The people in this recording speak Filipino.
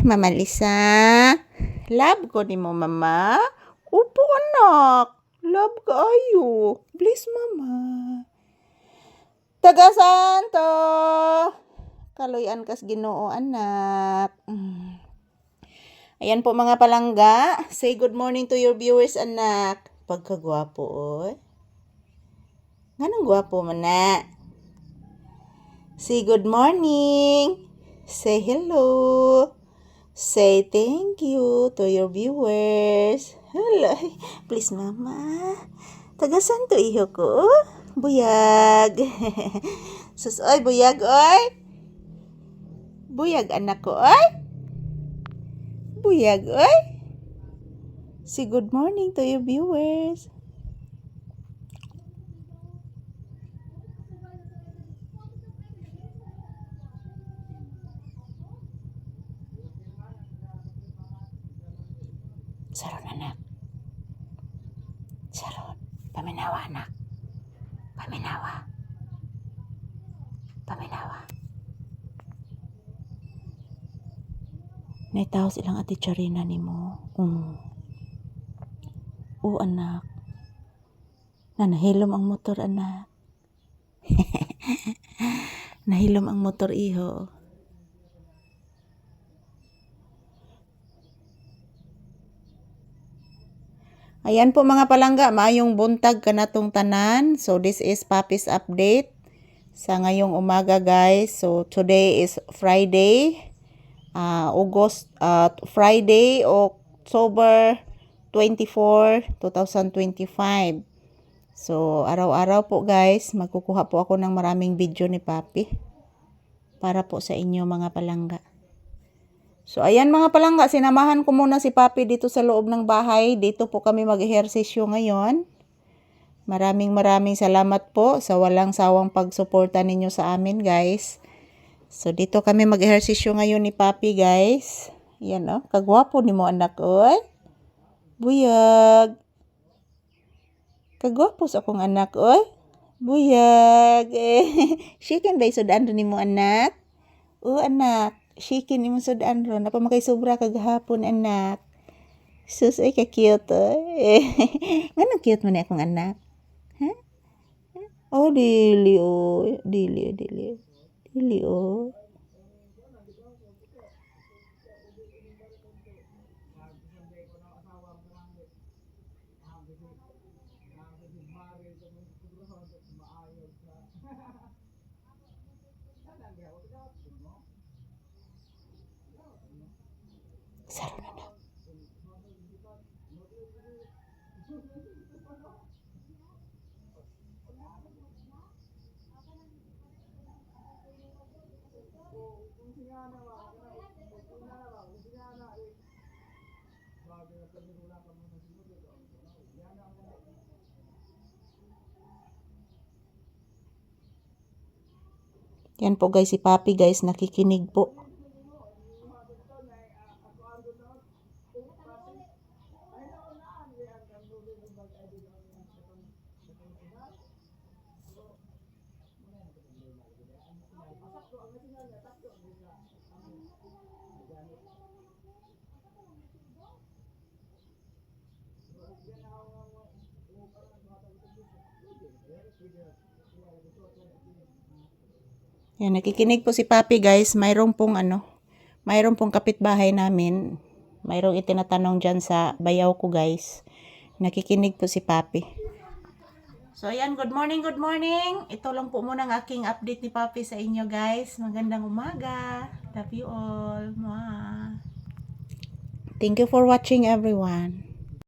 Mama Lisa. Love ko ni mo, mama. Upo, anak. Love kayo. Please, mama. Taga Santo. Kaloyan kas Ginoo, anak. Ayan po mga palangga. Say good morning to your viewers, anak. Pagkagwapo, oy. Nganong gwapo man na? Say good morning. Say hello. Say thank you to your viewers. Hello. Please, mama. Tagasan to iho ko. Buyag. Sus, oy, buyag, oy. Buyag, anak ko, oy. Buyag, oy. Say good morning to your viewers. Saron, anak. Saron. Paminawa, anak. Paminawa. Paminawa. Naitaw silang ati Charina ni mo. Anak. Nanahilom ang motor, anak. Nahilom ang motor, iho. Ayan po mga palangga, maayong buntag kanatong tanan. So this is Papi's update sa ngayong umaga, guys. So today is Friday, Friday, October 24, 2025. So araw-araw po, guys, magkukuha po ako ng maraming video ni Papi para po sa inyo mga palangga. So, ayan mga palangga, sinamahan ko muna si Papi dito sa loob ng bahay. Dito po kami mag-ehersisyo ngayon. Maraming salamat po sa walang sawang pagsuporta ninyo sa amin, guys. So, dito kami mag-ehersisyo ngayon ni Papi, guys. Yan, oh. Kagwapo ni mo, anak, oy. Buyag. Kagwapo sa akong anak, oy. Buyag. Chicken ba isudan ni mo, anak? Anak. Chicken ni mo sudan ron. Apa makay sobra kagahapon, anak. Sus, ay ka-cute, oy. Nganong cute mo na akong anak? Ha? Oh, dili, oh. Dili, oh. Saron, anak. Yan po, guys, si Papi, guys, nakikinig po. Yan, nakikinig po si Papi, guys. Mayroong pong kapitbahay namin. Mayroong itinatanong dyan sa bayaw ko, guys. Nakikinig po si Papi. So, ayan, good morning. Ito lang po muna ang aking update ni Papi sa inyo, guys. Magandang umaga. Love you all. Mwah. Thank you for watching, everyone.